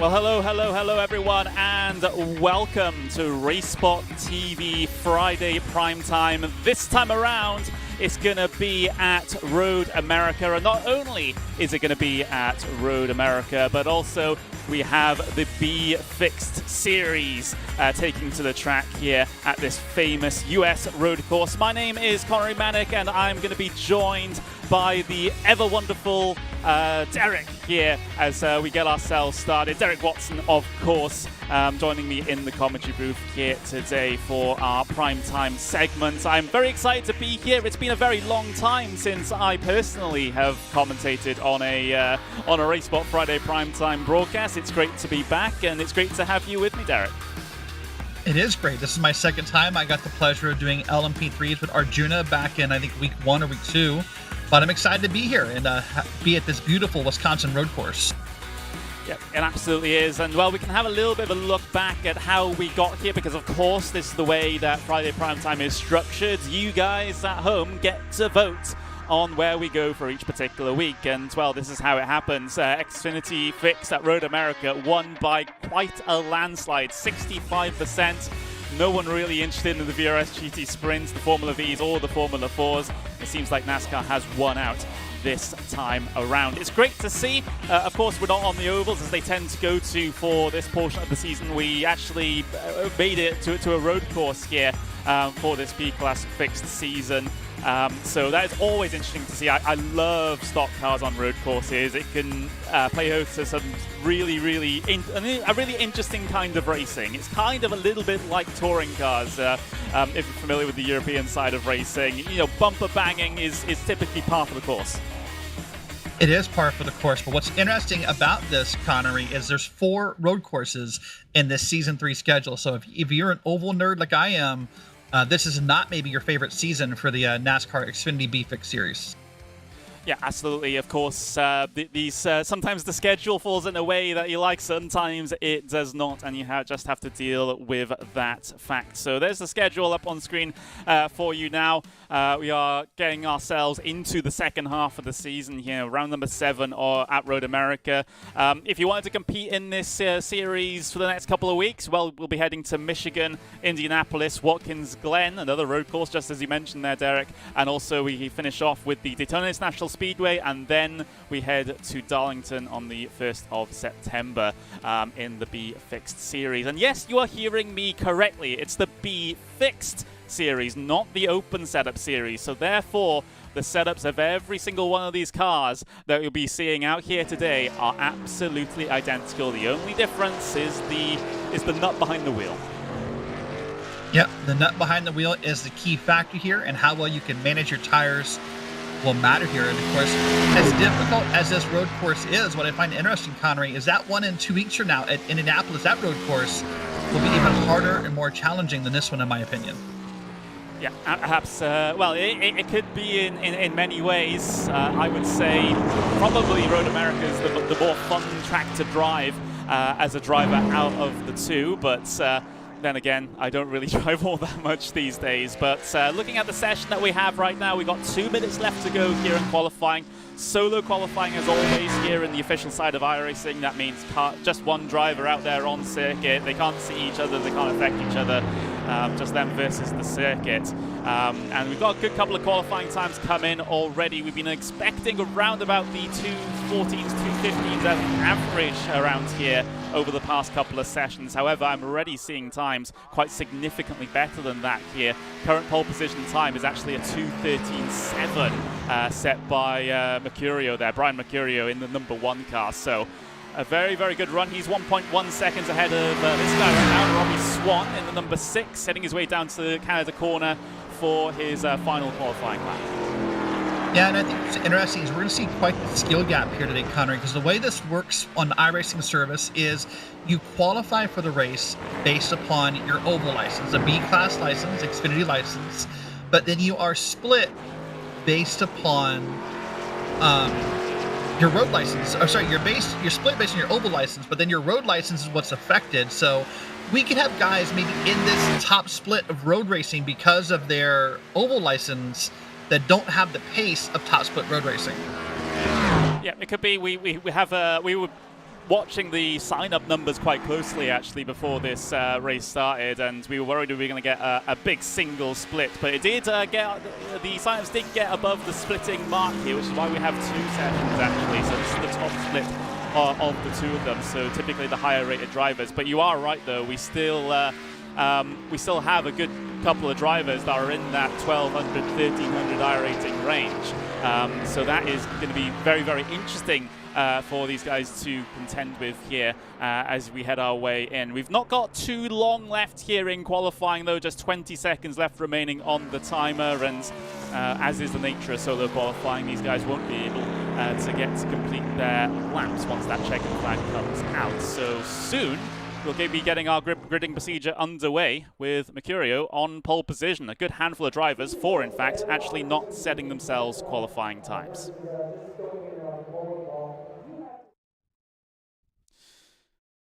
Well, hello, everyone, and welcome to RaceSpotTV Friday Primetime. This time around, it's going to be at Road America, and not only is it going to be at Road America, but also we have the Be Fixed Series taking to the track here at this famous US road course. My name is Connery Manick, and I'm going to be joined by the ever wonderful Derek here as we get ourselves started. Derek Watson, of course, joining me in the commentary booth here today for our primetime segment. I'm very excited to be here. It's been a very long time since I personally have commentated on a RaceSpot Friday primetime broadcast. It's great to be back, and it's great to have you with me, Derek. It is great. This is my second time. I got the pleasure of doing LMP3s with Arjuna back in, I think, week 1 or week 2. But I'm excited to be here and be at this beautiful Wisconsin road course. Yep, it absolutely is. And, well, we can have a little bit of a look back at how we got here because, of course, this is the way that Friday Primetime is structured. You guys at home get to vote on where we go for each particular week. And, well, this is how it happens. XFINITY Fixed at Road America won by quite a landslide, 65%. No one really interested in the VRS GT Sprints, the Formula Vs, or the Formula 4s. It seems like NASCAR has won out this time around. It's great to see. Of course, we're not on the ovals as they tend to go to for this portion of the season. We actually made it to a road course here for this B-Class Fixed season. So that is always interesting to see. I love stock cars on road courses. It can play host to some really interesting kind of racing. It's kind of a little bit like touring cars, if you're familiar with the European side of racing. You know, bumper banging is typically par for the course. It is par for the course, but what's interesting about this, Connery, is there's 4 road courses in this Season 3 schedule. So if you're an oval nerd like I am, this is not maybe your favorite season for the NASCAR XFINITY Be Fixed Series. Yeah, absolutely. Of course, sometimes the schedule falls in a way that you like, sometimes it does not, and you just have to deal with that fact. So there's the schedule up on screen for you now. We are getting ourselves into the second half of the season here, round number 7 or at Road America. If you wanted to compete in this series for the next couple of weeks, well, we'll be heading to Michigan, Indianapolis, Watkins Glen, another road course, just as you mentioned there, Derek. And also we finish off with the Daytona International Speedway, and then we head to Darlington on the 1st of September in the Be Fixed Series. And yes, you are hearing me correctly. It's the Be Fixed Series, not the Open Setup Series. So therefore, the setups of every single one of these cars that you'll be seeing out here today are absolutely identical. The only difference is the nut behind the wheel. Yep, the nut behind the wheel is the key factor here, and how well you can manage your tires will matter here. And of course, as difficult as this road course is, what I find interesting, Connery, is that 1 and 2 weeks from now at Indianapolis, that road course will be even harder and more challenging than this one, in my opinion. Yeah, perhaps. Well, it could be in many ways. I would say probably Road America is the more fun track to drive as a driver out of the two, but then again, I don't really drive all that much these days. But looking at the session that we have right now, we've got 2 minutes left to go here in qualifying. Solo qualifying as always here in the official side of iRacing. That means just one driver out there on circuit. They can't see each other, they can't affect each other. Just them versus the circuit. And we've got a good couple of qualifying times come in already. We've been expecting around about the 2:14s, 2:15s as an average around here over the past couple of sessions. However, I'm already seeing times quite significantly better than that here. Current pole position time is actually a 2:13.7 set by Mercurio there, Brian Mercurio in the number 1 car. So a very, very good run. He's 1.1 seconds ahead of this guy right now, Robbie Swan, in the number 6, heading his way down to the Canada corner for his final qualifying lap. Yeah, and I think what's interesting is we're going to see quite the skill gap here today, Connery, because the way this works on the iRacing service is you qualify for the race based upon your oval license, a B-Class license, Xfinity license, but then you are split based upon your road license. Or sorry, you're split based on your oval license, but then your road license is what's affected. So we could have guys maybe in this top split of road racing because of their oval license that don't have the pace of top split road racing. Yeah, it could be we would watching the sign-up numbers quite closely actually before this race started, and we were worried we were going to get a big single split, but it did get, the sign-ups did get above the splitting mark here, which is why we have 2 sessions actually. So this is the top split of the 2 of them, so typically the higher rated drivers. But you are right though, we still have a good couple of drivers that are in that 1200, 1300 iRating range. So that is going to be very, very interesting for these guys to contend with here as we head our way in. We've not got too long left here in qualifying though, just 20 seconds left remaining on the timer, and as is the nature of solo qualifying, these guys won't be able to get to complete their laps once that checkered flag comes out. So soon we'll be getting our gridding procedure underway with Mercurio on pole position. A good handful of drivers, 4 in fact, actually not setting themselves qualifying times.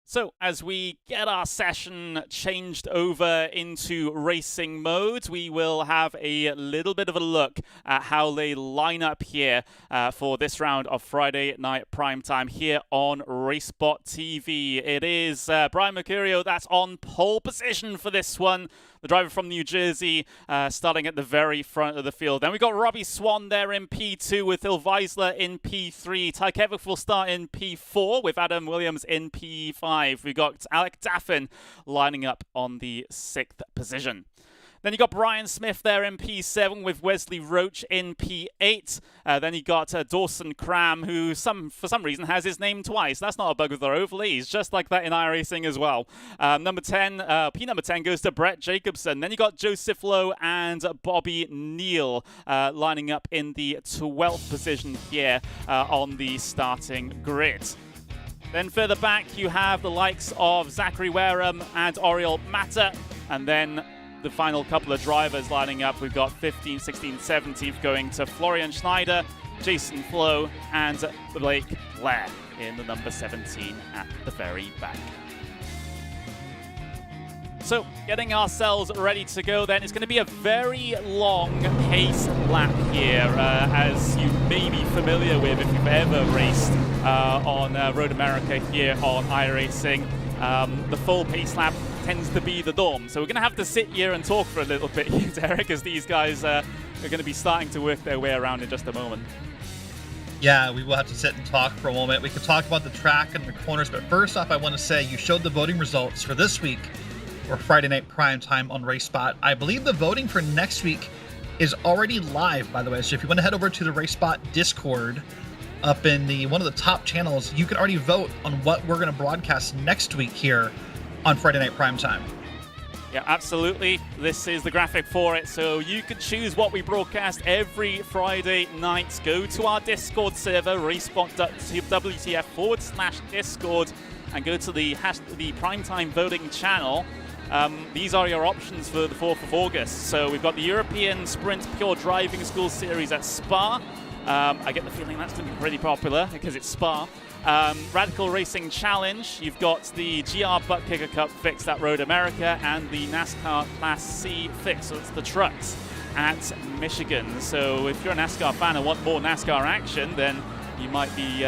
So as we get our session changed over into racing mode, we will have a little bit of a look at how they line up here for this round of Friday Night Primetime here on RaceSpotTV. It is Brian Mercurio that's on pole position for this one. The driver from New Jersey starting at the very front of the field. Then we got Robbie Swan there in P2 with Phil Weisler in P3. Ty Kevick will start in P4 with Adam Williams in P5. We got Alec Daffin lining up on the 6th position. Then you got Brian Smith there in P7 with Wesley Roach in P8. Then you got Dawson Cram, who for some reason has his name twice. That's not a bug with their overlay. He's just like that in iRacing as well. Number 10, P number 10 goes to Brett Jacobson. Then you got Joseph Lowe and Bobby Neal lining up in the 12th position here on the starting grid. Then further back, you have the likes of Zachary Wareham and Oriel Matter. And then the final couple of drivers lining up. We've got 15, 16, 17 going to Florian Schneider, Jason Flo, and Blake Blair in the number 17 at the very back. So getting ourselves ready to go then. It's going to be a very long pace lap here, as you may be familiar with if you've ever raced on Road America here on iRacing. The full pace lap tends to be the norm. So we're going to have to sit here and talk for a little bit here, Derek, as these guys are going to be starting to work their way around in just a moment. Yeah, we will have to sit and talk for a moment. We could talk about the track and the corners, but first off, I want to say you showed the voting results for this week for Friday Night Primetime on RaceSpot. I believe the voting for next week is already live, by the way. So if you want to head over to the RaceSpot Discord up in one of the top channels, you can already vote on what we're going to broadcast next week here on Friday Night Primetime. Yeah, absolutely. This is the graphic for it. So you can choose what we broadcast every Friday night. Go to our Discord server, RaceSpot.WTF/Discord, and go to the Primetime voting channel. These are your options for the 4th of August. So we've got the European Sprint Pure Driving School Series at Spa. I get the feeling that's going to be pretty popular because it's Spa. Radical Racing Challenge. You've got the GR Butt Kicker Cup fixed at Road America and the NASCAR Class C fix. So it's the trucks at Michigan. So if you're a NASCAR fan and want more NASCAR action, then you might be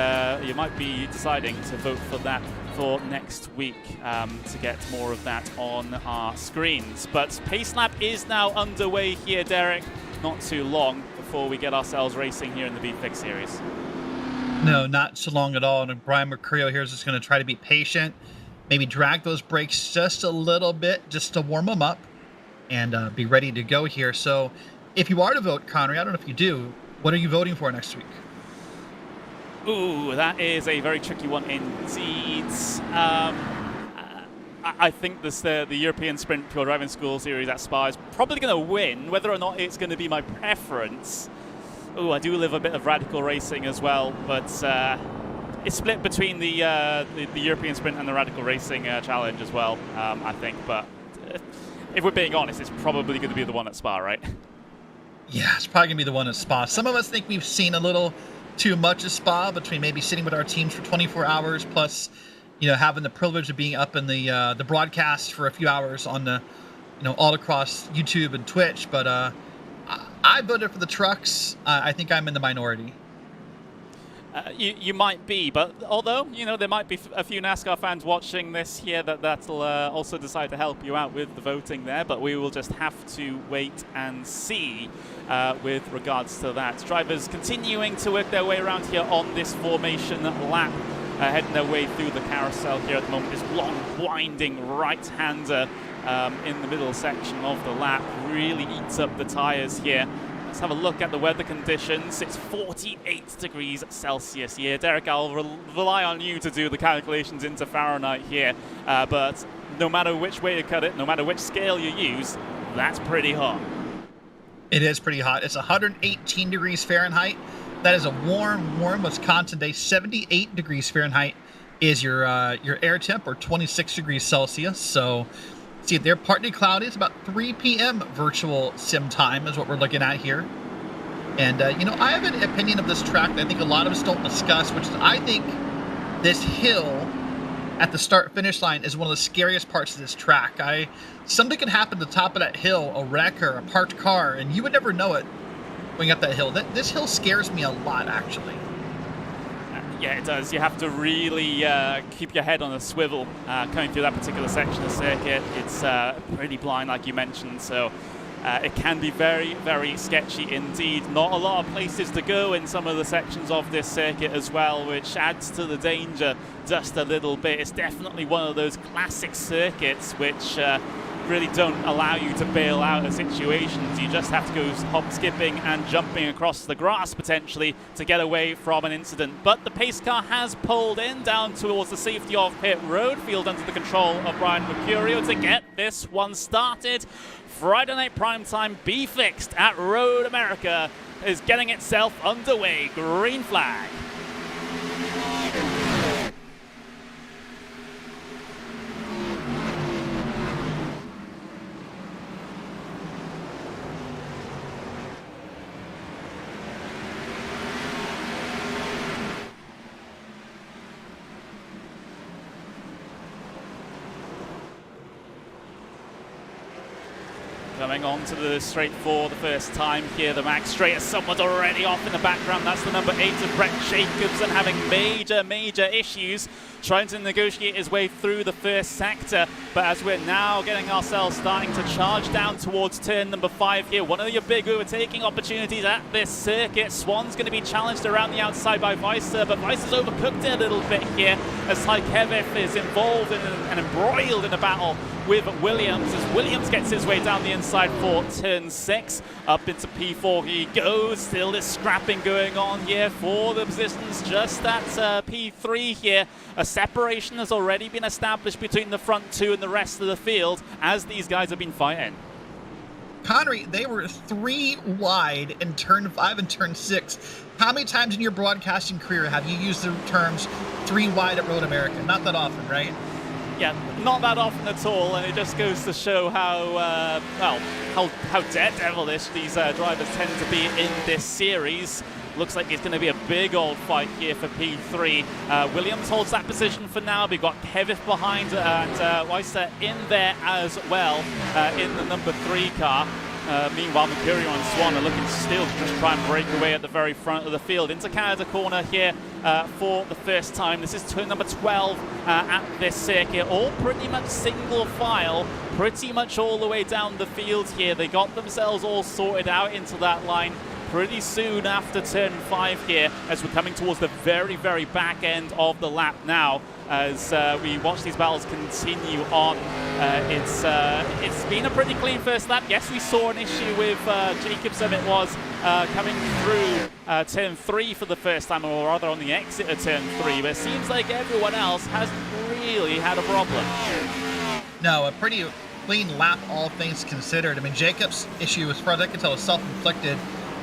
deciding to vote for that for next week to get more of that on our screens. But Pace Lap is now underway here, Derek. Not too long before we get ourselves racing here in the VFix Series. No, not so long at all. And Brian Mercurio here is just going to try to be patient, maybe drag those brakes just a little bit just to warm them up and be ready to go here. So if you are to vote, Connery, I don't know if you do, what are you voting for next week? Ooh, that is a very tricky one indeed. I think the European Sprint Pure Driving School Series at Spa is probably going to win. Whether or not it's going to be my preference. Oh, I do live a bit of Radical Racing as well, but it's split between the European Sprint and the Radical Racing Challenge as well, I think. But if we're being honest, it's probably going to be the one at Spa, right? Yeah, it's probably going to be the one at Spa. Some of us think we've seen a little too much of Spa between maybe sitting with our teams for 24 hours plus, having the privilege of being up in the broadcast for a few hours on the, all across YouTube and Twitch. But I voted for the trucks. I think I'm in the minority. You might be, but although, you know, there might be a few NASCAR fans watching this here that'll also decide to help you out with the voting there, but we will just have to wait and see with regards to that. Drivers continuing to work their way around here on this formation lap, heading their way through the carousel here at the moment. This long, winding right-hander in the middle section of the lap really eats up the tires here. Let's have a look at the weather conditions. It's 48 degrees Celsius here. Derek, I'll rely on you to do the calculations into Fahrenheit here. But no matter which way you cut it, no matter which scale you use, that's pretty hot. It is pretty hot. It's 118 degrees Fahrenheit. That is a warm, warm Wisconsin day. 78 degrees Fahrenheit is your air temp, or 26 degrees Celsius. So see, they're partly cloudy. It's about 3 p.m. virtual sim time is what we're looking at here. And, you know, I have an opinion of this track that I think a lot of us don't discuss, which is I think this hill at the start-finish line is one of the scariest parts of this track. Something could happen at the top of that hill, a wreck or a parked car, and you would never know it going up that hill. This hill scares me a lot, actually. Yeah, it does. You have to really keep your head on a swivel coming through that particular section of circuit. It's pretty blind, like you mentioned, so it can be very, very sketchy indeed. Not a lot of places to go in some of the sections of this circuit as well, which adds to the danger just a little bit. It's definitely one of those classic circuits which really don't allow you to bail out of situations. You just have to go hop, skipping and jumping across the grass potentially to get away from an incident. But the pace car has pulled in down towards the safety of pit road, field under the control of Brian Mercurio to get this one started. Friday Night Primetime Be Fixed at Road America is getting itself underway. Green flag. Coming on to the straight for the first time here, the Max straight as someone's already off in the background. That's the number 8 of Brett Jacobson, having major issues trying to negotiate his way through the first sector. But as we're now getting ourselves starting to charge down towards turn number 5 here, one of your big overtaking opportunities at this circuit. Swan's going to be challenged around the outside by Weiser, but Weiser's overcooked it a little bit here as Tykevich is involved and embroiled in a battle with Williams as Williams gets his way down the inside for turn 6. Up into P4 he goes. Still this scrapping going on here for the positions just at P3 here. A separation has already been established between the front two and the rest of the field as these guys have been fighting. Connery, they were 3 wide in turn 5 and turn 6. How many times in your broadcasting career have you used the terms 3 wide at Road America? Not that often, right? Yeah, not that often at all, and it just goes to show how how daredevilish these drivers tend to be in this series. Looks like it's going to be a big old fight here for P3. Williams holds that position for now. We've got Kevith behind and Weiser in there as well in the number 3 car. Meanwhile, Mercurio and Swan are looking still to just try and break away at the very front of the field. Into Canada corner here for the first time. This is turn number 12 at this circuit. All pretty much single file, pretty much all the way down the field here. They got themselves all sorted out into that line pretty soon after turn 5 here as we're coming towards the very back end of the lap now as we watch these battles continue on. It's been a pretty clean first lap. Yes, we saw an issue with Jacobson, it was coming through turn 3 for the first time, or rather on the exit of turn 3, but it seems like everyone else hasn't really had a problem. No, a pretty clean lap, all things considered. I mean, Jacob's issue, as far as I can tell, is self-inflicted.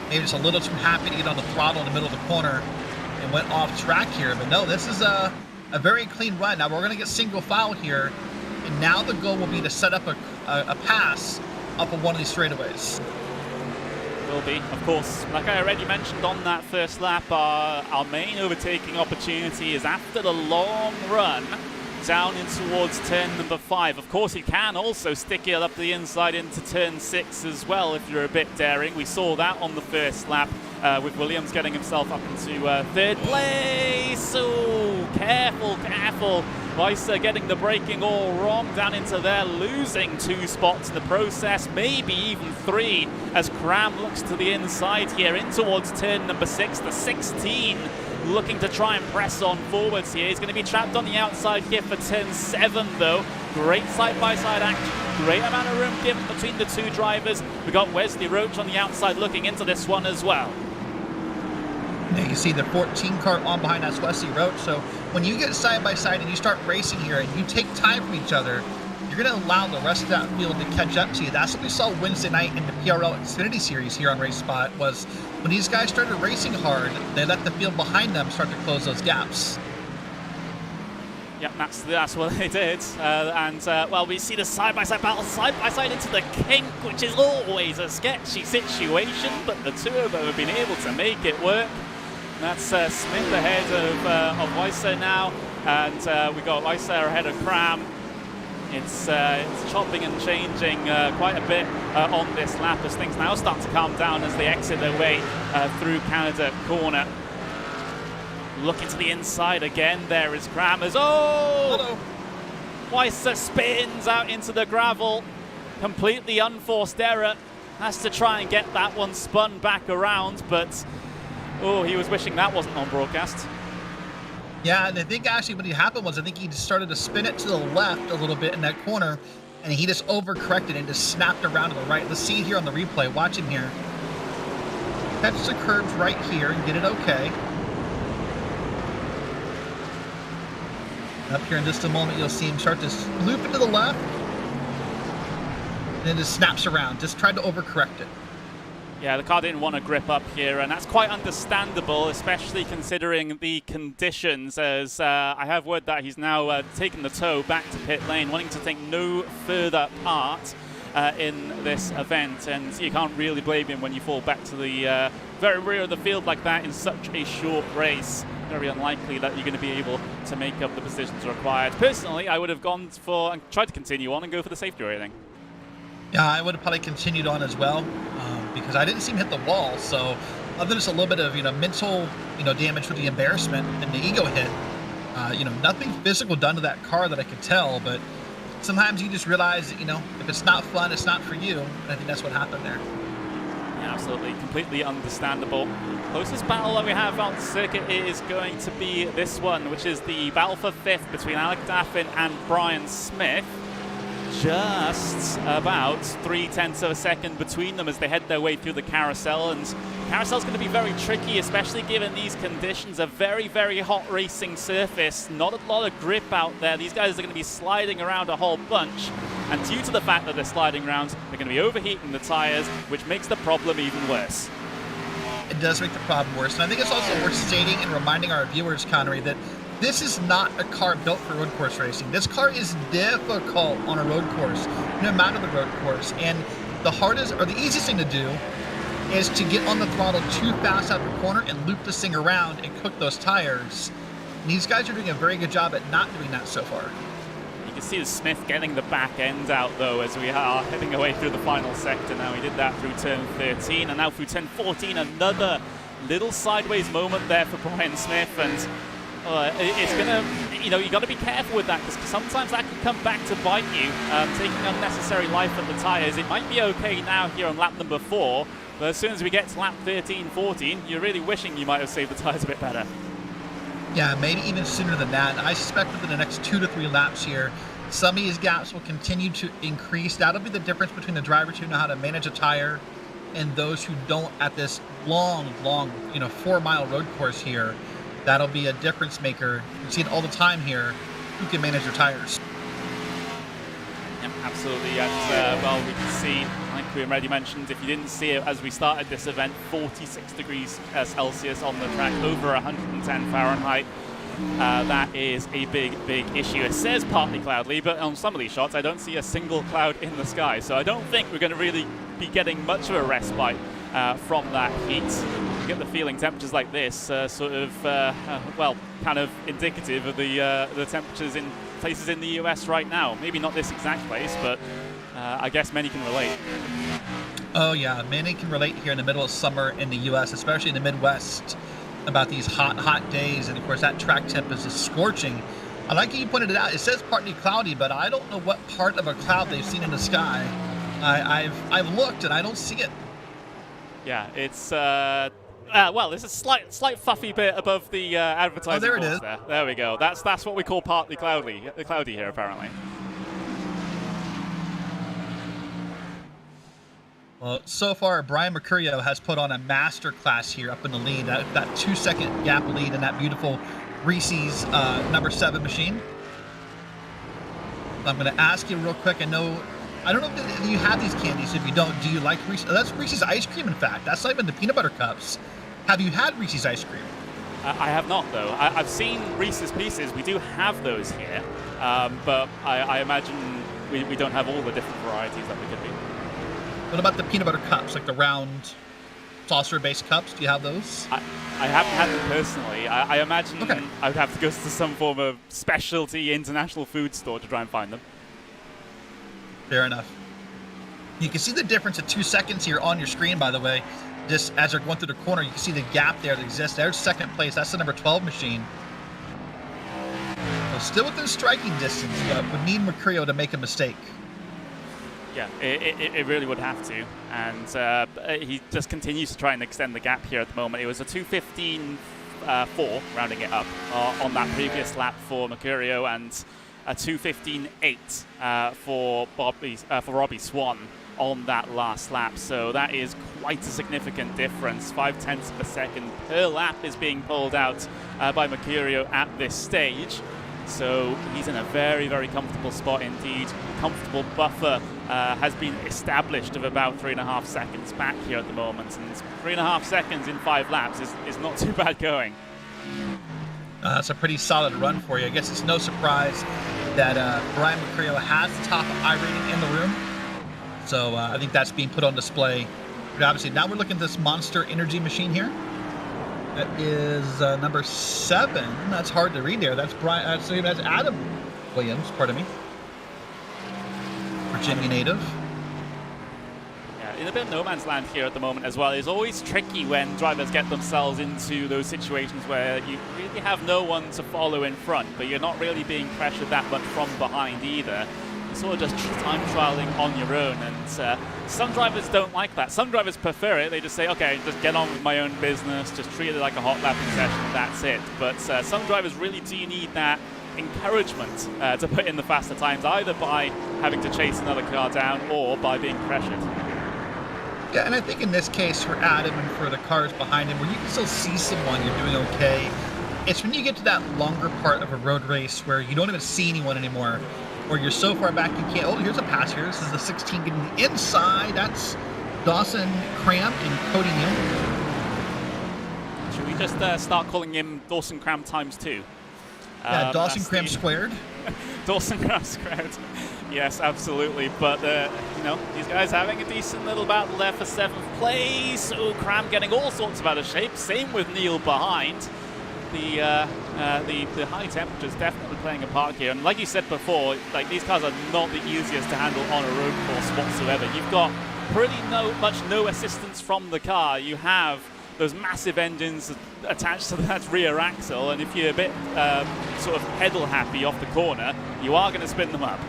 Maybe just a little too happy to get on the throttle in the middle of the corner and went off track here. But no, this is a very clean run. Now we're going to get single file here, and now the goal will be to set up a pass up of one of these straightaways. Will be, of course. Like I already mentioned on that first lap, our main overtaking opportunity is after the long run down in towards turn number 5. Of course, you can also stick it up the inside into turn 6 as well if you're a bit daring. We saw that on the first lap with Williams getting himself up into third place. Oh, careful, careful. Weiser getting the braking all wrong down into there, losing 2 spots in the process, maybe even 3, as Cram looks to the inside here in towards turn number 6, the 16, looking to try and press on forwards here. He's going to be trapped on the outside here for turn 7 though. Great side-by-side action, great amount of room given between the 2 drivers. We got Wesley Roach on the outside looking into this one as well. Now you see the 14 car on behind us, Wesley Roach. So when you get side by side and you start racing here and you take time from each other, you're going to allow the rest of that field to catch up to you. That's what we saw Wednesday night in the PRL XFINITY Series here on RaceSpot, was when these guys started racing hard, they let the field behind them start to close those gaps. Yep, that's what they did. Well, we see the side-by-side battle, side-by-side into the kink, which is always a sketchy situation, but the 2 of them have been able to make it work. That's Smith ahead of Weiser now, and we got Weiser ahead of Cram. It's chopping and changing quite a bit on this lap as things now start to calm down as they exit their way through Canada corner. Looking to the inside again, there is Cram as Weiser spins out into the gravel. Completely unforced error. Has to try and get that one spun back around, but he was wishing that wasn't on broadcast. Yeah, and I think actually what happened was I think he just started to spin it to the left a little bit in that corner, and he just overcorrected and just snapped around to the right. Let's see it here on the replay. Watch him here. Catch the curves right here and get it okay. Up here in just a moment, you'll see him start to loop into the left, and then just snaps around. Just tried to overcorrect it. Yeah, the car didn't want to grip up here, and that's quite understandable, especially considering the conditions, as I have word that he's now taken the tow back to pit lane, wanting to take no further part in this event, and you can't really blame him when you fall back to the very rear of the field like that in such a short race. Very unlikely that you're going to be able to make up the positions required. Personally, I would have gone for and tried to continue on and go for the safety rating. Yeah, I would have probably continued on as well, because I didn't see him hit the wall. So, other than just a little bit of mental damage with the embarrassment and the ego hit, nothing physical done to that car that I could tell. But sometimes you just realize that if it's not fun, it's not for you. And I think that's what happened there. Yeah, absolutely, completely understandable. Closest battle that we have on the circuit is going to be this one, which is the battle for 5th between Alec Daffin and Brian Smith. Just about 0.3 of a second between them as they head their way through the carousel, and carousel's going to be very tricky, especially given these conditions. A very, very hot racing surface, not a lot of grip out there. These guys are going to be sliding around a whole bunch, and due to the fact that they're sliding around, they're going to be overheating the tires, which makes the problem even worse. It does make the problem worse, and I think it's also worth stating and reminding our viewers, Connery, that this is not a car built for road course racing. This car is difficult on a road course, no matter the road course. And the hardest or the easiest thing to do is to get on the throttle too fast out of the corner and loop this thing around and cook those tires. And these guys are doing a very good job at not doing that so far. You can see the Smith getting the back end out though as we are heading away through the final sector now. He did that through turn 13, and now through turn 14, another little sideways moment there for Brian Smith, and it's gonna, you got to be careful with that, because sometimes that can come back to bite you, taking unnecessary life at the tires. It might be okay now here on lap number 4, but as soon as we get to lap 13, 14, you're really wishing you might have saved the tires a bit better. Yeah, maybe even sooner than that. I suspect within the next 2 to 3 laps here, some of these gaps will continue to increase. That'll be the difference between the drivers who know how to manage a tire and those who don't at this long, 4-mile road course here. That'll be a difference maker. You see it all the time here. Who can manage their tires? Yep, absolutely. And well, we can see, like we already mentioned, if you didn't see it as we started this event, 46 degrees Celsius on the track, over 110 Fahrenheit. That is a big issue. It says partly cloudy, but on some of these shots, I don't see a single cloud in the sky. So I don't think we're going to really be getting much of a respite from that heat. You get the feeling temperatures like this kind of indicative of the temperatures in places in the US right now. Maybe not this exact place, but I guess many can relate. Oh yeah, many can relate here in the middle of summer in the U.S., especially in the Midwest, about these hot days. And of course, that track temp is just scorching. I like how you pointed it out. It says partly cloudy, but I don't know what part of a cloud they've seen in the sky. I've looked and I don't see it. Yeah, it's well, there's a slight fuffy bit above the advertising. Oh, there it boards is. There we go. That's what we call partly cloudy here, apparently. Well, so far, Brian Mercurio has put on a master class here up in the lead. That 2-second gap lead in that beautiful Reese's number 7 machine. I'm going to ask you real quick. I don't know if you have these candies. If you don't, do you like Reese's? That's Reese's ice cream, in fact. That's not even the peanut butter cups. Have you had Reese's ice cream? I have not, though. I've seen Reese's Pieces. We do have those here, but I imagine we don't have all the different varieties that we could be. What about the peanut butter cups, like the round saucer-based cups? Do you have those? I haven't had them personally. I imagine Okay. I would have to go to some form of specialty international food store to try and find them. Fair enough. You can see the difference of 2 seconds here on your screen, by the way. Just as they're going through the corner, you can see the gap there that exists. There's second place. That's the number 12 machine. So still within striking distance, but would need Mercurio to make a mistake. Yeah, it really would have to. And he just continues to try and extend the gap here at the moment. It was a 2:15.4, rounding it up, on that previous lap for Mercurio, and a 2:15.8 for Robbie Swan on that last lap. So that is quite a significant difference. 0.5 of a second per lap is being pulled out by Mercurio at this stage. So he's in a very, very comfortable spot indeed. Comfortable buffer has been established of about 3.5 seconds back here at the moment. And 3.5 seconds in 5 laps is not too bad going. That's a pretty solid run for you. I guess it's no surprise that Brian Mercurio has the top iRating in the room. So I think that's being put on display. But obviously, now we're looking at this Monster Energy machine here. That is number 7. That's hard to read there. That's that's Adam Williams, pardon me. Virginia native. Yeah, in a bit of no man's land here at the moment as well. It's always tricky when drivers get themselves into those situations where you really have no one to follow in front, but you're not really being pressured that much from behind either. You're sort of just time trialing on your own, and some drivers don't like that. Some drivers prefer it. They just say, okay, just get on with my own business, just treat it like a hot lapping session, that's it. But some drivers really do need that encouragement to put in the faster times, either by having to chase another car down or by being pressured. Yeah, and I think in this case for Adam and for the cars behind him, where you can still see someone, you're doing okay. It's when you get to that longer part of a road race where you don't even see anyone anymore, or you're so far back you can't. Oh, here's a pass here. This is the 16 getting inside. That's Dawson Cram and Cody Neal. Should we just start calling him Dawson Cram times 2? Yeah, Dawson Cram squared. Dawson Cram squared. Yes, absolutely. But these guys having a decent little battle there for 7th place. Oh, Cram getting all sorts of out of shape. Same with Neal behind. The high temperatures definitely playing a part here. And like you said before, like these cars are not the easiest to handle on a road course whatsoever. You've got pretty much no assistance from the car. You have those massive engines attached to that rear axle, and if you're a bit sort of pedal happy off the corner, you are going to spin them up.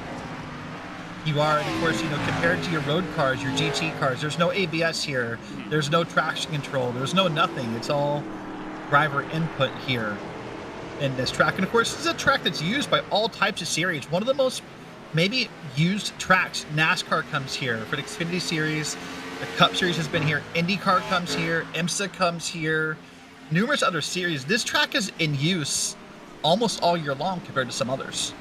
You are, and of course, compared to your road cars, your GT cars, there's no ABS here. There's no traction control. There's no nothing. It's all driver input here in this track. And of course, this is a track that's used by all types of series. One of the most maybe used tracks. NASCAR comes here for the Xfinity Series. The Cup Series has been here. IndyCar comes here. IMSA comes here. Numerous other series. This track is in use almost all year long compared to some others.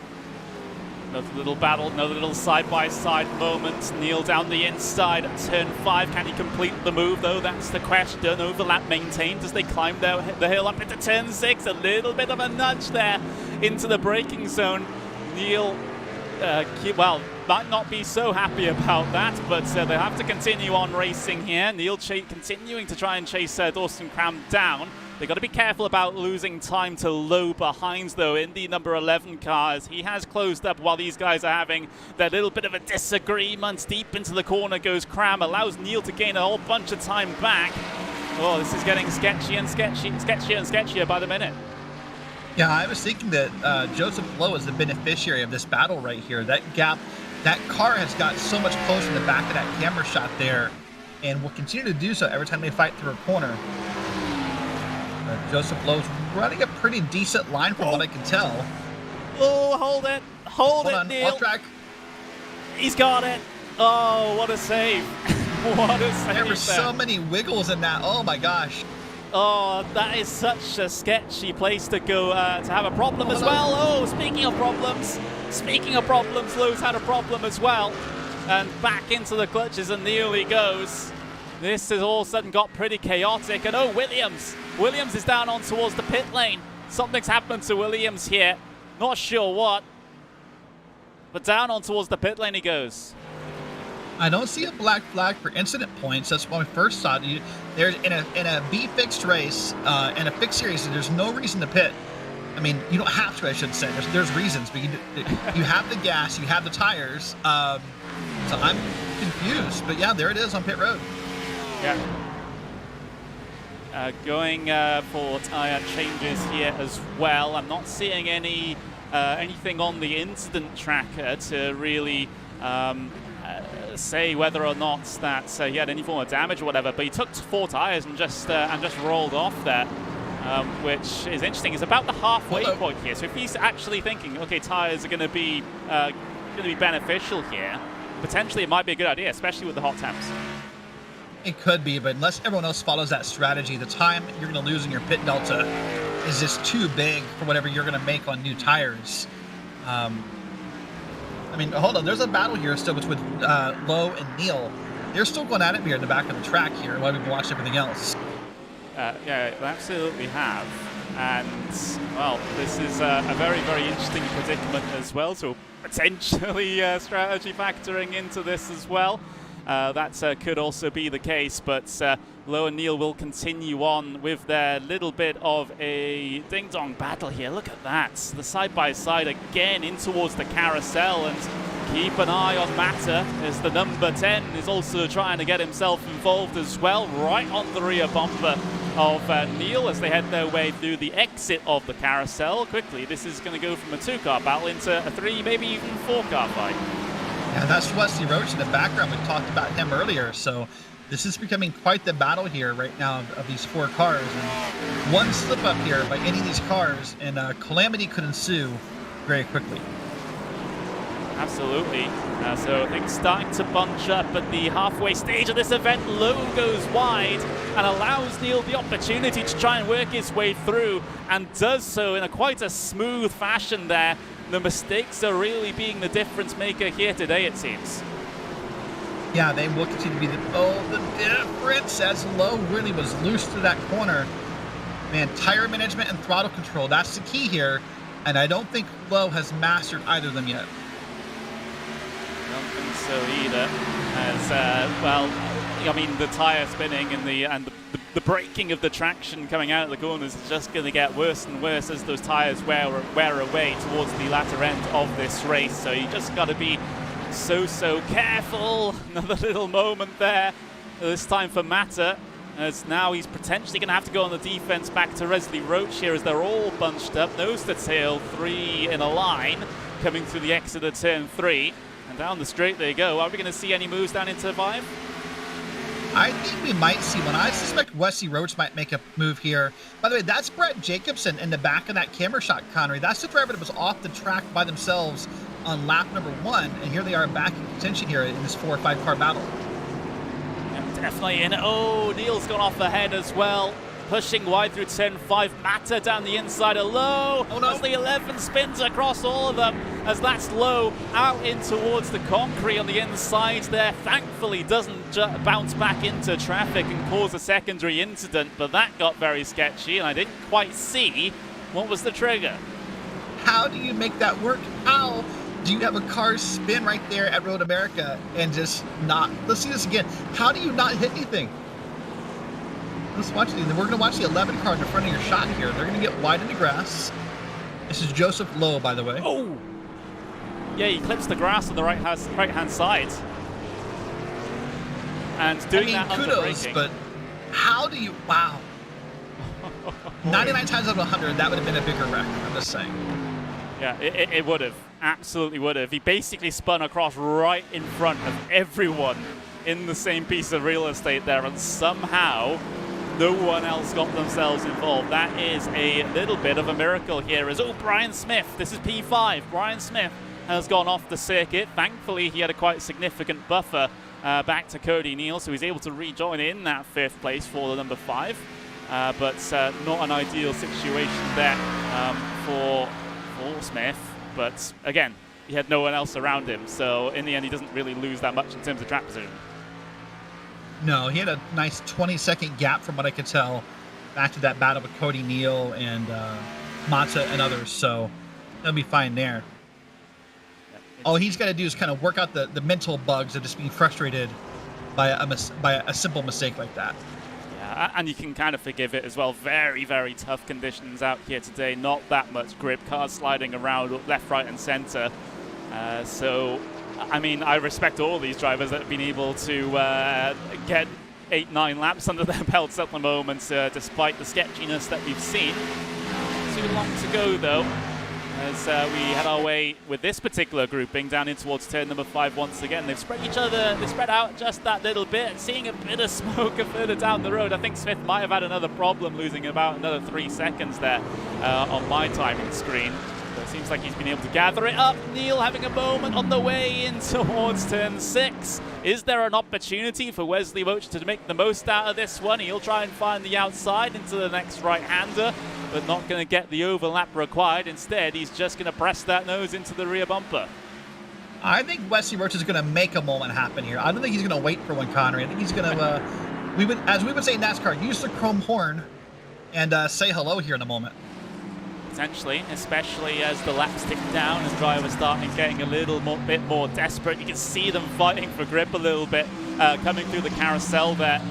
Another little battle, another little side-by-side moment. Neal down the inside at turn 5. Can he complete the move, though? That's the question. Overlap maintained as they climb the hill up into turn 6. A little bit of a nudge there into the braking zone. Neal, might not be so happy about that, but they have to continue on racing here. Neal continuing to try and chase Dawson Cram down. They've got to be careful about losing time to Lowe behind, though, in the number 11 cars. He has closed up while these guys are having their little bit of a disagreement. Deep into the corner goes Cram, allows Neil to gain a whole bunch of time back. Oh, this is getting sketchy and sketchier by the minute. Yeah, I was thinking that Joseph Lowe is the beneficiary of this battle right here. That gap, that car has got so much closer in the back of that camera shot there, and will continue to do so every time they fight through a corner. Joseph Lowe's running a pretty decent line from what I can tell. Oh, hold it. Hold it, on, Neil. off track. He's got it. Oh, what a save. What a save. There were so many wiggles in that. Oh, my gosh. Oh, that is such a sketchy place to go to have a problem as well. Oh, speaking of problems, Lowe's had a problem as well. And back into the clutches, and Neil he goes. This has all of a sudden got pretty chaotic. And oh, Williams is down on towards the pit lane. Something's happened to Williams here. Not sure what. But down on towards the pit lane he goes. I don't see a black flag for incident points. That's when we first saw it. There's in a B fixed race, in a fixed series, there's no reason to pit. I mean, you don't have to, I should say. There's reasons, but you have the gas, you have the tires. So I'm confused, but yeah, there it is on pit road. Yeah. Going for tire changes here as well. I'm not seeing anything on the incident tracker to really say whether or not that he had any form of damage or whatever. But he took 4 tires and just rolled off there, which is interesting. It's about the halfway point here. So if he's actually thinking, okay, tires are going to be beneficial here, potentially it might be a good idea, especially with the hot temps. It could be, but unless everyone else follows that strategy, the time you're going to lose in your pit delta is just too big for whatever you're going to make on new tires. I mean, hold on. There's a battle here still between Lowe and Neil. They're still going at it here in the back of the track here while we've watched everything else. Yeah, they absolutely have. And, well, this is a very, very interesting predicament as well. So potentially strategy factoring into this as well. That could also be the case, but Lowe and Neil will continue on with their little bit of a ding-dong battle here. Look at that. The side-by-side again in towards the carousel, and keep an eye on Matter as the number 10 is also trying to get himself involved as well, right on the rear bumper of Neil as they head their way through the exit of the carousel. Quickly, this is going to go from a 2-car battle into a 3, maybe even 4-car fight. Yeah, that's Wesley Roach in the background. We talked about him earlier. So this is becoming quite the battle here right now of these 4 cars. And one slip up here by any of these cars, and calamity could ensue very quickly. Absolutely. So things starting to bunch up at the halfway stage of this event. Lowe goes wide and allows Neil the opportunity to try and work his way through, and does so in quite a smooth fashion there. The mistakes are really being the difference maker here today, it seems. Yeah, they will continue to be the difference as Lowe really was loose through that corner. Man, tire management and throttle control, that's the key here. And I don't think Lowe has mastered either of them yet. I don't think so either. As, well, I mean, the tire spinning and the braking of the traction coming out of the corners is just going to get worse and worse as those tires wear away towards the latter end of this race. So you just got to be so careful. Another little moment there, this time for Matter, as now he's potentially going to have to go on the defense back to Wesley Roach here as they're all bunched up, nose to tail, 3 in a line, coming through the exit of turn 3. And down the straight they go. Are we going to see any moves down into 5? I think we might see one. I suspect Wesley Roach might make a move here. By the way, that's Brett Jacobson in the back of that camera shot, Connery. That's the driver that was off the track by themselves on lap number 1, and here they are back in contention here in this 4- or 5-car battle. Yeah, definitely in. Oh, Neil's gone off ahead as well. Pushing wide through turn 5. Matter down the inside of Lowe. Oh, no. As the 11 spins across all of them, as that's Lowe out in towards the concrete on the inside there. Thankfully doesn't bounce back into traffic and cause a secondary incident, but that got very sketchy, and I didn't quite see what was the trigger. How do you make that work? How do you have a car spin right there at Road America and just not? Let's see this again. How do you not hit anything? Let's watch the. We're going to watch the 11 car in the front of your shot here. They're going to get wide in the grass. This is Joseph Lowe, by the way. Oh! Yeah, he clips the grass on the right-hand side. And doing that under kudos, braking. but how do you... Wow. 99 times out of 100, that would have been a bigger wreck, I'm just saying. Yeah, it would have. Absolutely would have. He basically spun across right in front of everyone in the same piece of real estate there, and somehow no one else got themselves involved. That is a little bit of a miracle here. Brian Smith, this is P5. Brian Smith has gone off the circuit. Thankfully, he had a quite significant buffer back to Cody Neal, so he's able to rejoin in that 5th place for the number 5. But not an ideal situation there for Smith. But again, he had no one else around him, so in the end, he doesn't really lose that much in terms of track position. No, he had a nice 20-second gap from what I could tell back to that battle with Cody Neal and Mata and others, so he'll be fine there. All he's got to do is kind of work out the mental bugs of just being frustrated by a simple mistake like that. Yeah, and you can kind of forgive it as well. Very, very tough conditions out here today. Not that much grip. Cars sliding around left, right, and center. So, I mean, I respect all these drivers that have been able to get 8-9 laps under their belts at the moment, despite the sketchiness that we've seen. Too long to go, though, as we head our way with this particular grouping down in towards turn number 5 once again. They've spread out just that little bit, seeing a bit of smoke further down the road. I think Smith might have had another problem, losing about another 3 seconds there on my timing screen. But it seems like he's been able to gather it up. Neal having a moment on the way in towards turn 6. Is there an opportunity for Wesley Roach to make the most out of this one? He'll try and find the outside into the next right-hander, but not going to get the overlap required. Instead, he's just going to press that nose into the rear bumper. I think Wesley Roach is going to make a moment happen here. I don't think he's going to wait for one, Connery. I think he's going to, as we would say in NASCAR, use the chrome horn and say hello here in a moment. Potentially, especially as the laps tick down, as drivers starting getting a little bit more desperate. You can see them fighting for grip a little bit, coming through the carousel there.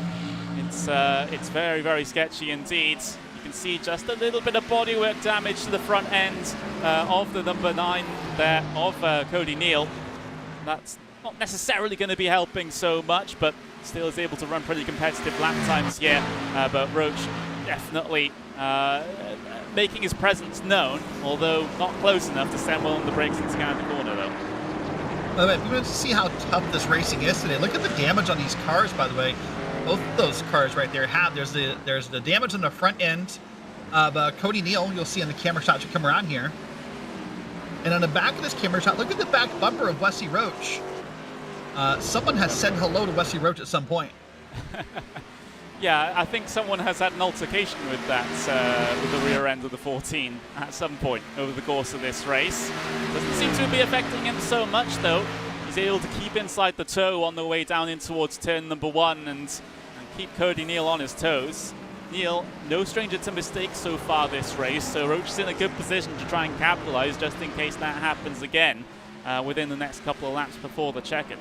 It's very, very sketchy indeed. You can see just a little bit of bodywork damage to the front end of the number 9 there of Cody Neal. That's not necessarily going to be helping so much, but still is able to run pretty competitive lap times here. But Roach definitely making his presence known, although not close enough to send well on the brakes and scan the corner, though. By the way, if you want to see how tough this racing is today, look at the damage on these cars, by the way. Both of those cars right there have. There's the damage on the front end of Cody Neal. You'll see on the camera shot to come around here. And on the back of this camera shot, look at the back bumper of Wesley Roach. Someone has said hello to Wesley Roach at some point. Yeah, I think someone has had an altercation with that, with the rear end of the 14 at some point over the course of this race. Doesn't seem to be affecting him so much, though. He's able to keep inside the toe on the way down in towards turn number 1 and keep Cody Neal on his toes. Neal, no stranger to mistakes so far this race, so Roach is in a good position to try and capitalize just in case that happens again within the next couple of laps before the check-in.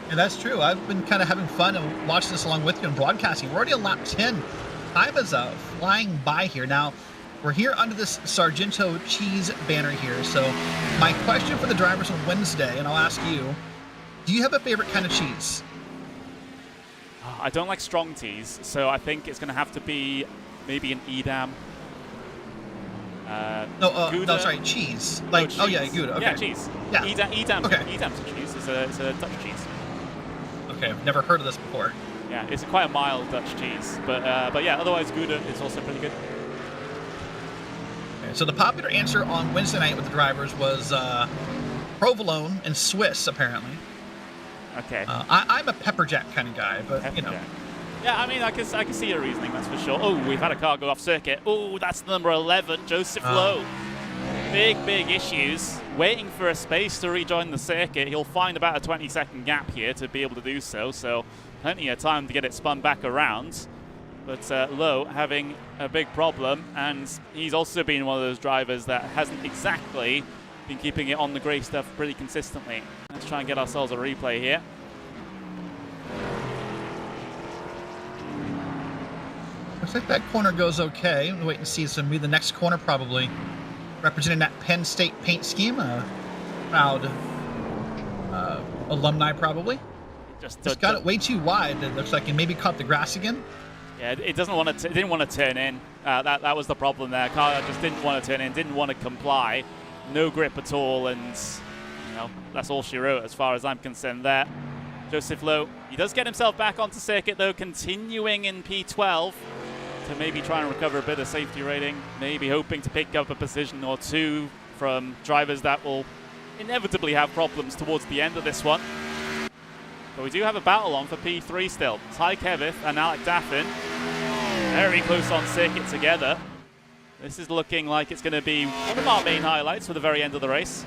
Yeah, that's true. I've been kind of having fun and watching this along with you and broadcasting. We're already on lap 10. Time is flying by here. Now, we're here under this Sargento cheese banner here. So my question for the drivers on Wednesday, and I'll ask you, do you have a favorite kind of cheese? I don't like strong teas, so I think it's going to have to be maybe an Edam. No, sorry, cheese. Like, cheese. Oh yeah, Gouda. Okay. Yeah, cheese. Yeah. Edam. Okay. Edam's a cheese. It's a Dutch cheese. Okay, I've never heard of this before. Yeah, it's quite a mild Dutch cheese, but yeah, otherwise Gouda is also pretty good. Okay, so the popular answer on Wednesday night with the drivers was provolone and Swiss, apparently. Okay. I'm a pepper jack kind of guy, but Pepper you know. jack. Yeah, I mean, I can see your reasoning, that's for sure. Oh, we've had a car go off circuit. Oh, that's number 11, Joseph Lowe. Big issues. Waiting for a space to rejoin the circuit. He'll find about a 20-second gap here to be able to do so, so plenty of time to get it spun back around. But Lowe having a big problem, and he's also been one of those drivers that hasn't exactly been keeping it on the grey stuff pretty consistently. Let's try and get ourselves a replay here. Looks like that corner goes okay. We'll wait and see. It's going to be the next corner probably. Representing that Penn State paint scheme. Proud alumni probably. Just got it way too wide. It looks like it maybe caught the grass again. Yeah, it doesn't want to. It didn't want to turn in. That was the problem there. Car just didn't want to turn in. Didn't want to comply. No grip at all, and you know that's all she wrote as far as I'm concerned. There, Joseph Lowe. He does get himself back onto circuit though, continuing in P12 to maybe try and recover a bit of safety rating. Maybe hoping to pick up a position or two from drivers that will inevitably have problems towards the end of this one. But we do have a battle on for P3 still. Ty Kevith and Alec Daffin very close on circuit together. This is looking like it's going to be one of our main highlights for the very end of the race.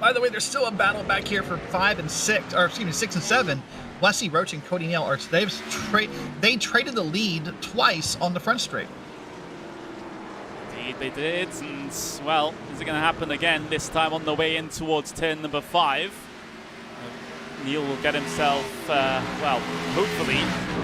By the way, there's still a battle back here for 5 and 6, or excuse me, 6 and 7. Wesley Roach and Cody Neal they traded the lead twice on the front straight. Indeed they did, and well, is it going to happen again this time on the way in towards turn number 5? Neal will get himself, well, hopefully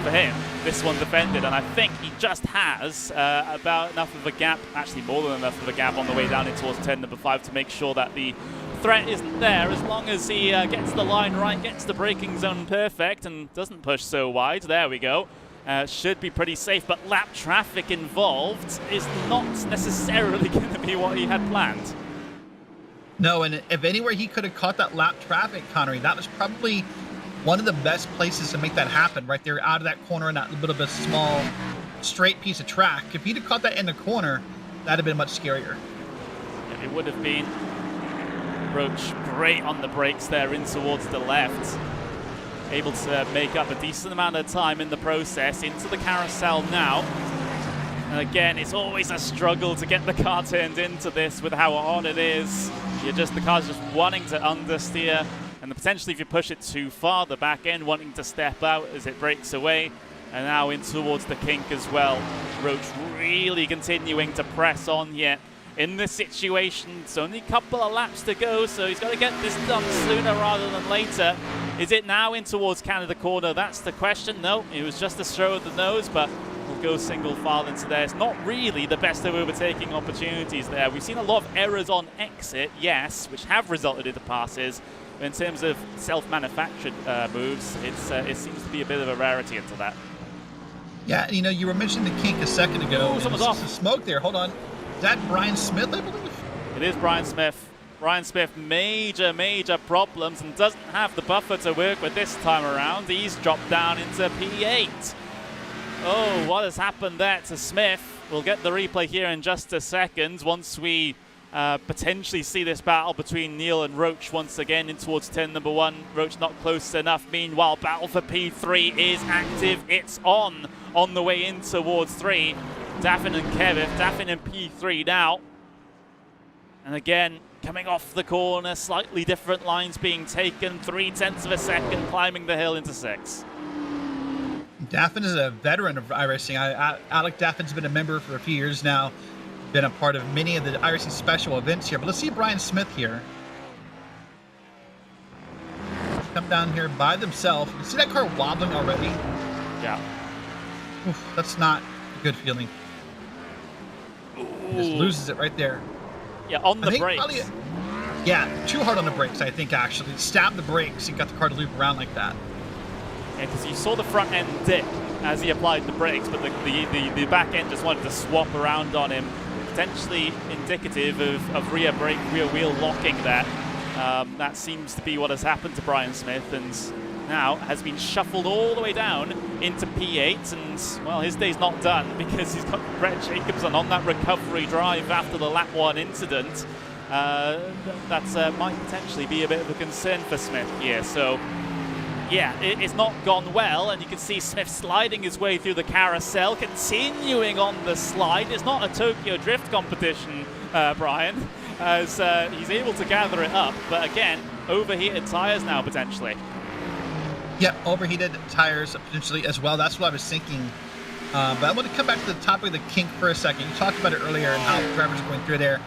for him, this one defended, and I think he just has about enough of a gap, actually more than enough of a gap on the way down in towards turn number 5 to make sure that the threat isn't there, as long as he gets the line right, gets the braking zone perfect, and doesn't push so wide. There we go. Should be pretty safe, but lap traffic involved is not necessarily going to be what he had planned. No, and if anywhere he could have caught that lap traffic, Connery, that was probably one of the best places to make that happen, right there out of that corner in that little bit of small, straight piece of track. If he'd have caught that in the corner, that'd have been much scarier. It would have been. Roach great on the brakes there in towards the left. Able to make up a decent amount of time in the process into the carousel now. And again, it's always a struggle to get the car turned into this with how hard it is. The car's just wanting to understeer, and potentially if you push it too far, the back end wanting to step out as it breaks away. And now in towards the kink as well. Roach really continuing to press on here. In this situation, it's only a couple of laps to go, so he's got to get this done sooner rather than later. Is it now in towards Canada corner? That's the question. No, it was just a throw of the nose, but we'll go single file into there. It's not really the best of overtaking opportunities there. We've seen a lot of errors on exit, yes, which have resulted into passes. But in terms of self-manufactured moves, it seems to be a bit of a rarity into that. Yeah, you know, you were mentioning the kink a second ago. Oh, someone's off. Some smoke there. Hold on. Is that Brian Smith, I believe? It is Brian Smith. Brian Smith, major problems and doesn't have the buffer to work with this time around. He's dropped down into P8. Oh, what has happened there to Smith? We'll get the replay here in just a second once we potentially see this battle between Neal and Roach once again in towards turn number 1. Roach not close enough. Meanwhile, battle for P3 is active. It's on the way in towards 3. Daffin and Kevin. Daffin in P3 now. And again, coming off the corner, slightly different lines being taken. 0.3 of a second, climbing the hill into 6. Daffin is a veteran of iRacing. Alec Daffin's been a member for a few years now. Been a part of many of the iRacing special events here. But let's see Brian Smith here. Come down here by themselves. You see that car wobbling already? Yeah. Oof, that's not a good feeling. Ooh. Just loses it right there. Yeah, on the brakes. Probably, yeah, too hard on the brakes, I think, actually. Stabbed the brakes and got the car to loop around like that. Yeah, because you saw the front end dip as he applied the brakes, but the back end just wanted to swap around on him. Potentially indicative of rear wheel locking there. That seems to be what has happened to Brian Smith, and now has been shuffled all the way down into P8, and well, his day's not done because he's got Brett Jacobson on that recovery drive after the lap 1 incident. That might potentially be a bit of a concern for Smith here. So yeah, it's not gone well, and you can see Smith sliding his way through the carousel, continuing on the slide. It's not a Tokyo Drift competition, Brian, as he's able to gather it up, but again, overheated tires now potentially. Yep, overheated tires potentially as well. That's what I was thinking. But I want to come back to the topic of the kink for a second. You talked about it earlier and how drivers are going through there.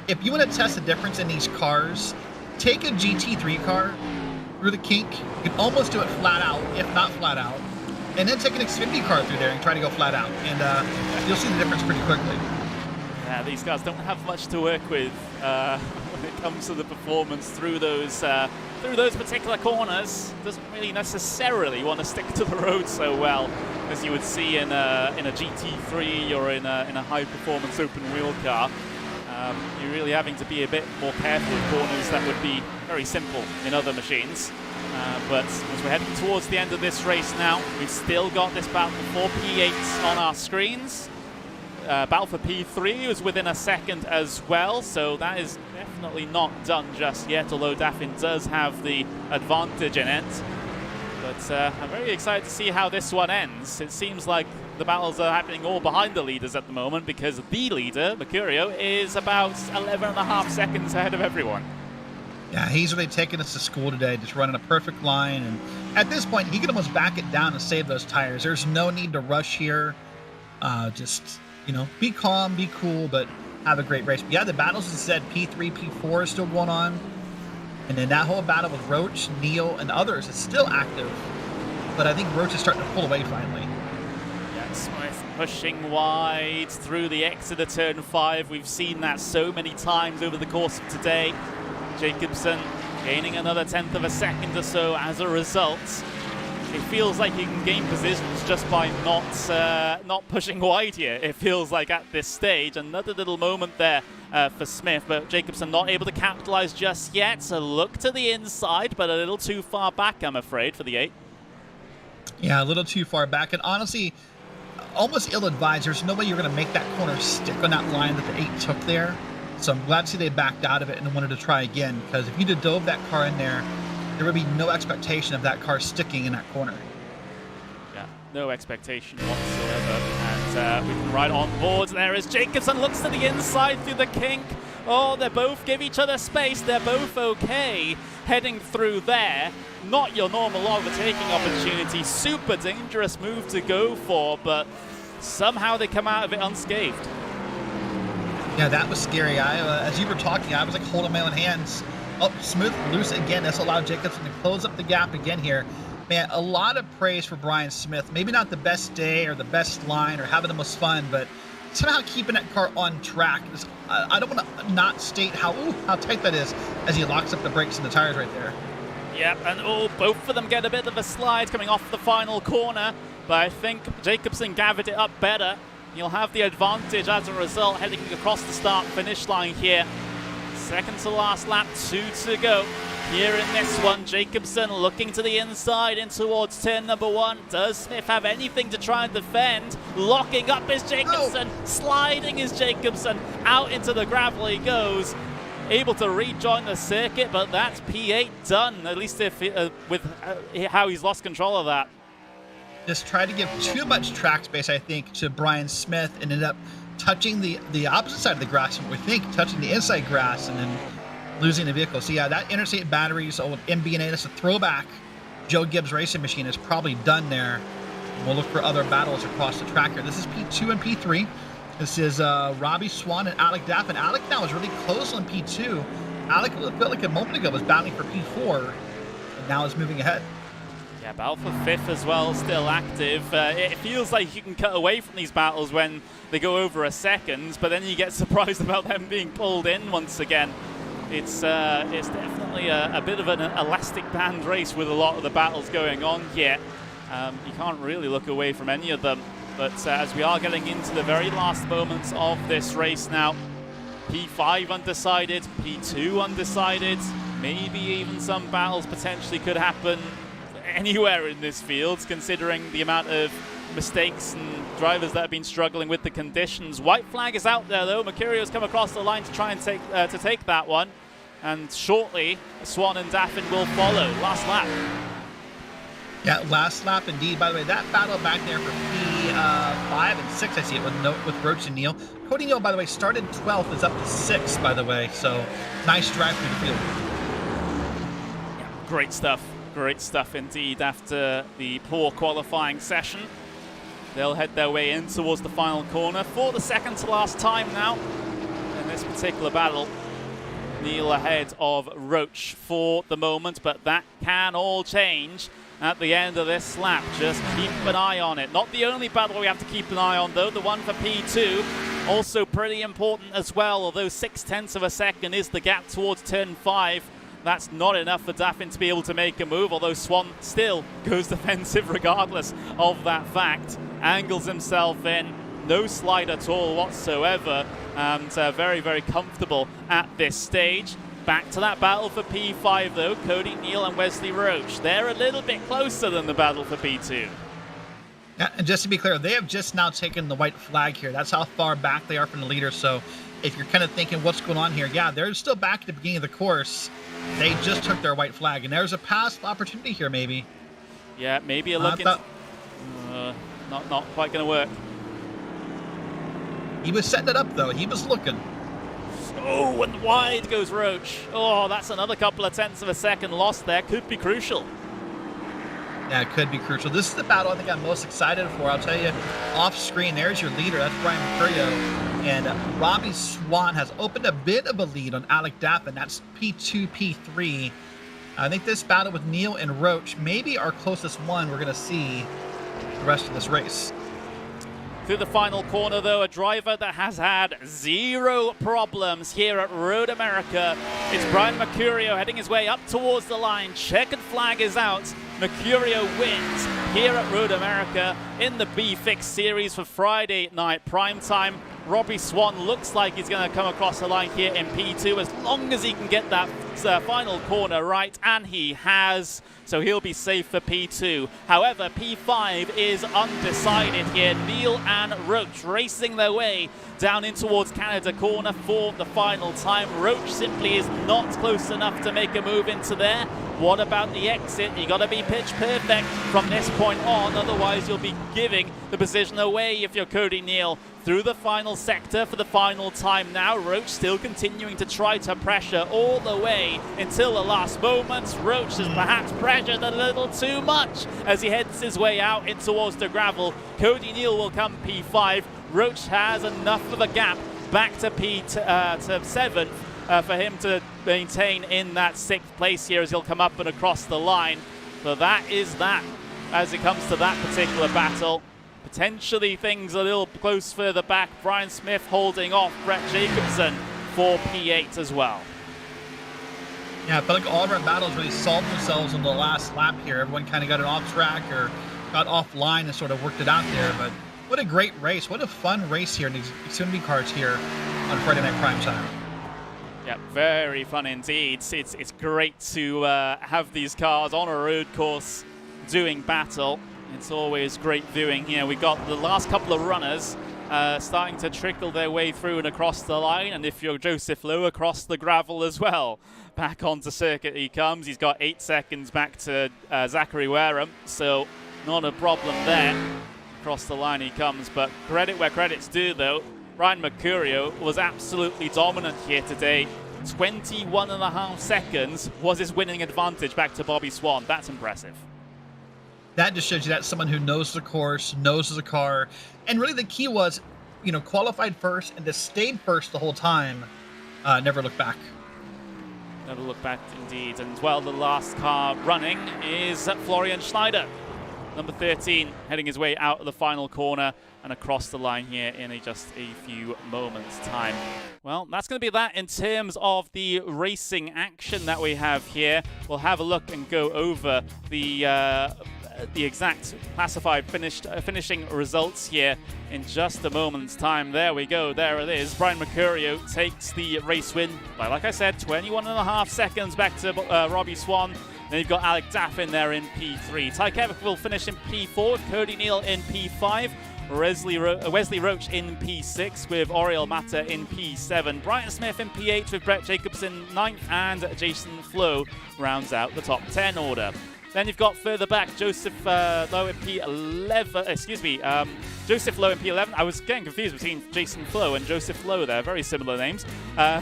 If you want to test the difference in these cars, take a GT3 car through the kink. You can almost do it flat out, if not flat out. and then take an Xfinity car through there and try to go flat out. And you'll see the difference pretty quickly. Yeah, these guys don't have much to work with when it comes to the performance through those particular corners. Doesn't really necessarily want to stick to the road so well as you would see in a GT3 or in a high-performance open-wheel car. You're really having to be a bit more careful with corners that would be very simple in other machines. But as we're heading towards the end of this race now, we've still got this battle for P8 on our screens. Battle for P3 was within a second as well, so that is definitely not done just yet, although Daffin does have the advantage in it. But I'm very excited to see how this one ends. It seems like the battles are happening all behind the leaders at the moment, because the leader, Mercurio, is about 11.5 seconds ahead of everyone. Yeah, he's really taken us to school today, just running a perfect line. And at this point, he can almost back it down and save those tires. There's no need to rush here. Just, you know, be calm, be cool, but have a great race. But yeah, the battles, as I said, P3, P4 is still going on. And then that whole battle with Roach, Neal, and others is still active. But I think Roach is starting to pull away finally. Yeah, Smith pushing wide through the exit of turn 5. We've seen that so many times over the course of today. Jacobsen gaining another 1/10 of a second or so as a result. It feels like he can gain positions just by not pushing wide here. It feels like at this stage. Another little moment there for Smith, but Jacobsen not able to capitalize just yet. So look to the inside, but a little too far back, I'm afraid, for the 8. Yeah, a little too far back, and honestly, almost ill-advised. There's no way you're going to make that corner stick on that line that the 8 took there. So I'm glad to see they backed out of it and wanted to try again, because if you'd have dove that car in there, there would be no expectation of that car sticking in that corner. Yeah, no expectation whatsoever. And we can ride on board there as Jacobsen looks to the inside through the kink. Oh, they both give each other space. They're both okay heading through there. Not your normal overtaking opportunity. Super dangerous move to go for, but somehow they come out of it unscathed. Yeah, that was scary. As you were talking, I was like holding my own hands. Oh, smooth, loose again. That's allowed Jacobsen to close up the gap again here. Man, a lot of praise for Brian Smith. Maybe not the best day or the best line or having the most fun, but somehow keeping that car on track. I don't want to not state how tight that is as he locks up the brakes and the tires right there. Yep, and both of them get a bit of a slide coming off the final corner, but I think Jacobsen gathered it up better. You'll have the advantage as a result heading across the start-finish line here. Second to last lap, 2 to go. Here in this one, Jacobsen looking to the inside in towards turn number 1. Does Smith have anything to try and defend? Locking up is Jacobsen, sliding is Jacobsen. Out into the gravel he goes. Able to rejoin the circuit, but that's P8 done, at least if with how he's lost control of that. Just tried to give too much track space, I think, to Brian Smith, and ended up touching the opposite side of the grass, we think, touching the inside grass, and then losing the vehicle. So yeah, that Interstate Batteries old MB&A, that's a throwback Joe Gibbs racing machine, is probably done there. We'll look for other battles across the track here. This is P2 and P3. This is Robbie Swan and Alec Daffin. Alec now is really close on P2. Alec, felt like a moment ago, was battling for P4, and now is moving ahead. Yeah, battle for 5th as well, still active. It feels like you can cut away from these battles when they go over a second, but then you get surprised about them being pulled in once again. It's definitely a bit of an elastic band race with a lot of the battles going on here. You can't really look away from any of them, but as we are getting into the very last moments of this race now, P5 undecided, P2 undecided, maybe even some battles potentially could happen anywhere in this field, considering the amount of mistakes and drivers that have been struggling with the conditions. White flag is out there though. Mercurio's come across the line to try and take that one, and shortly Swan and Daffin will follow. Last lap. Yeah, last lap indeed. By the way, that battle back there for P5 and 6, I see it with Roach and Neal. Cody Neal, by the way, started 12th, is up to 6th, by the way. So nice drive through the field. Yeah, great stuff. Great stuff indeed after the poor qualifying session. They'll head their way in towards the final corner for the second to last time now in this particular battle. Neal ahead of Roach for the moment, but that can all change at the end of this lap. Just keep an eye on it. Not the only battle we have to keep an eye on, though. The one for P2, also pretty important as well, although 0.6 of a second is the gap towards turn 5. That's not enough for Daffin to be able to make a move, although Swan still goes defensive regardless of that fact. Angles himself in, no slide at all whatsoever, and very, very comfortable at this stage. Back to that battle for P5 though, Cody Neal and Wesley Roach. They're a little bit closer than the battle for P2. Yeah, and just to be clear, they have just now taken the white flag here. That's how far back they are from the leader. So if you're kind of thinking what's going on here, yeah, they're still back at the beginning of the course. They just took their white flag, and there's a pass opportunity here, maybe. Yeah, maybe a look into... not quite going to work. He was setting it up, though. He was looking. Oh, and wide goes Roach. Oh, that's another couple of tenths of a second lost there. Could be crucial. Yeah, it could be crucial. This is the battle I think I'm most excited for. I'll tell you, off screen, there's your leader. That's Brian Mercurio. And Robbie Swan has opened a bit of a lead on Alec Daffin. That's P2, P3. I think this battle with Neal and Roach may be our closest one we're going to see the rest of this race. Through the final corner, though, a driver that has had zero problems here at Road America. It's Brian Mercurio heading his way up towards the line. Checkered flag is out. Mercurio wins here at Road America in the B-Fix Series for Friday night primetime. Robbie Swan looks like he's going to come across the line here in P2 as long as he can get that final corner right, and he has. So he'll be safe for P2. However, P5 is undecided here. Neal and Roach racing their way down in towards Canada corner for the final time. Roach simply is not close enough to make a move into there. What about the exit? You got to be pitch perfect from this point on, otherwise you'll be giving the position away if you're Cody Neal. Through the final sector for the final time now. Roach still continuing to try to pressure all the way until the last moments. Roach has perhaps pressured a little too much as he heads his way out in towards the gravel. Cody Neal will come P5. Roach has enough of a gap back to P7 for him to maintain in that 6th place here as he'll come up and across the line. So that is that as it comes to that particular battle. Potentially things a little close further back. Brian Smith holding off Brett Jacobson for P8 as well. Yeah, I felt like all of our battles really solved themselves on the last lap here. Everyone kind of got it off track or got offline and sort of worked it out there. But what a great race. What a fun race here in these Xfinity cars here on Friday Night Primetime. Yeah, very fun indeed. It's great to have these cars on a road course doing battle. It's always great viewing here. We got the last couple of runners starting to trickle their way through and across the line. And if you're Joseph Lowe, across the gravel as well. Back onto circuit he comes. He's got 8 seconds back to Zachary Wareham, so not a problem there. Across the line he comes, but credit where credit's due though. Brian Mercurio was absolutely dominant here today. 21.5 seconds was his winning advantage back to Bobby Swan. That's impressive. That just shows you that's someone who knows the course, knows the car, and really the key was, qualified first and just stayed first the whole time. Never looked back. Never look back indeed. And well, the last car running is Florian Schneider. Number 13 heading his way out of the final corner and across the line here in just a few moments' time. Well, that's going to be that in terms of the racing action that we have here. We'll have a look and go over the exact classified finishing results here in just a moment's time. There we go. There it is. Brian Mercurio takes the race win by, like I said, 21.5 seconds back to Robbie Swan. Then you've got Alec Daffin there in P3. Ty Kevick will finish in P4, Cody Neal in P5, Wesley Roach in P6 with Oriel Mata in P7, Brian Smith in P8 with Brett Jacobson 9th, and Jason Flo rounds out the top 10 order. Then you've got further back Joseph Lowe in P11. Joseph Lowe in P11. I was getting confused between Jason Flo and Joseph Lowe there. Very similar names.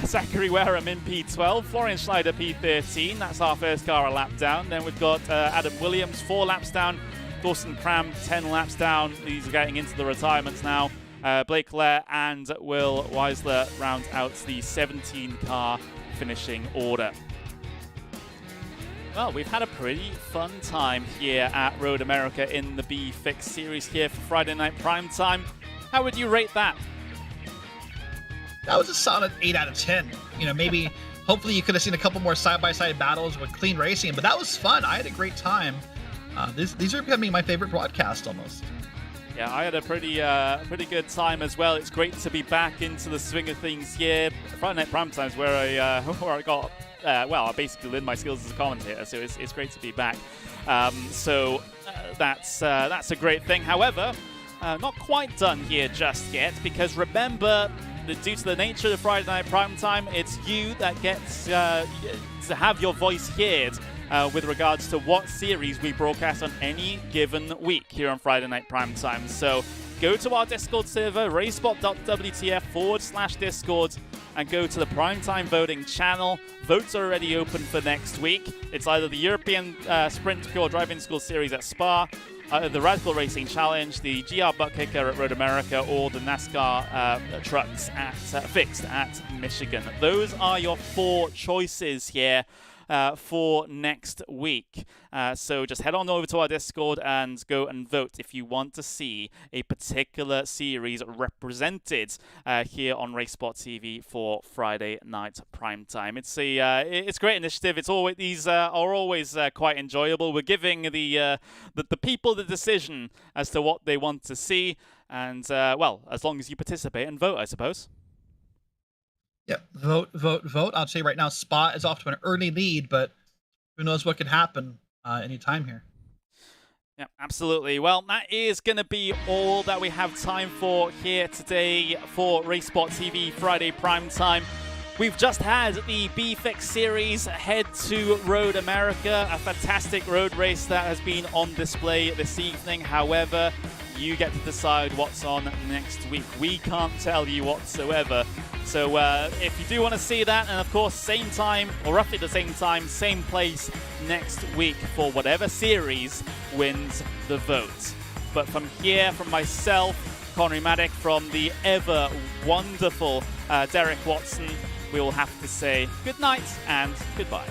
Zachary Wareham in P12. Florian Schneider P13. That's our first car a lap down. Then we've got Adam Williams 4 laps down. Dawson Cram 10 laps down. These are getting into the retirements now. Blake Lair and Will Weisler round out the 17 car finishing order. Well, we've had a pretty fun time here at Road America in the B-Fix series here for Friday Night Primetime. How would you rate that? That was a solid 8 out of 10. You know, maybe, hopefully you could have seen a couple more side-by-side battles with clean racing, but that was fun. I had a great time. These are becoming my favorite broadcast almost. Yeah, I had a pretty good time as well. It's great to be back into the swing of things here. Friday Night Primetime is where I got, well, I basically learned my skills as a commentator, so it's great to be back. That's a great thing. However, not quite done here just yet, because remember, due to the nature of the Friday Night Primetime, it's you that gets to have your voice heard with regards to what series we broadcast on any given week here on Friday Night Primetime. So go to our Discord server, racespot.wtf/Discord, and go to the Primetime voting channel. Votes are already open for next week. It's either the European Sprint Pure Driving School Series at Spa, the Radical Racing Challenge, the GR Butt Kicker at Road America, or the NASCAR trucks at Fixed at Michigan. Those are your 4 choices here for next week. So just head on over to our Discord and go and vote if you want to see a particular series represented here on RaceSpotTV for Friday Night Primetime. It's a great initiative. It's always, these are always quite enjoyable. We're giving the people the decision as to what they want to see, and well, as long as you participate and vote, I suppose. Yep, vote, vote, vote. I'll say right now, Spot is off to an early lead, but who knows what could happen anytime here. Yeah, absolutely. Well, that is going to be all that we have time for here today for RaceSpotTV Friday Primetime. We've just had the B-Fix series head to Road America, a fantastic road race that has been on display this evening. However, you get to decide what's on next week. We can't tell you whatsoever. So if you do want to see that, and of course, same time, or roughly the same time, same place next week for whatever series wins the vote. But from here, from myself, Connery Maddock, from the ever wonderful Derek Watson, we will have to say good night and goodbye.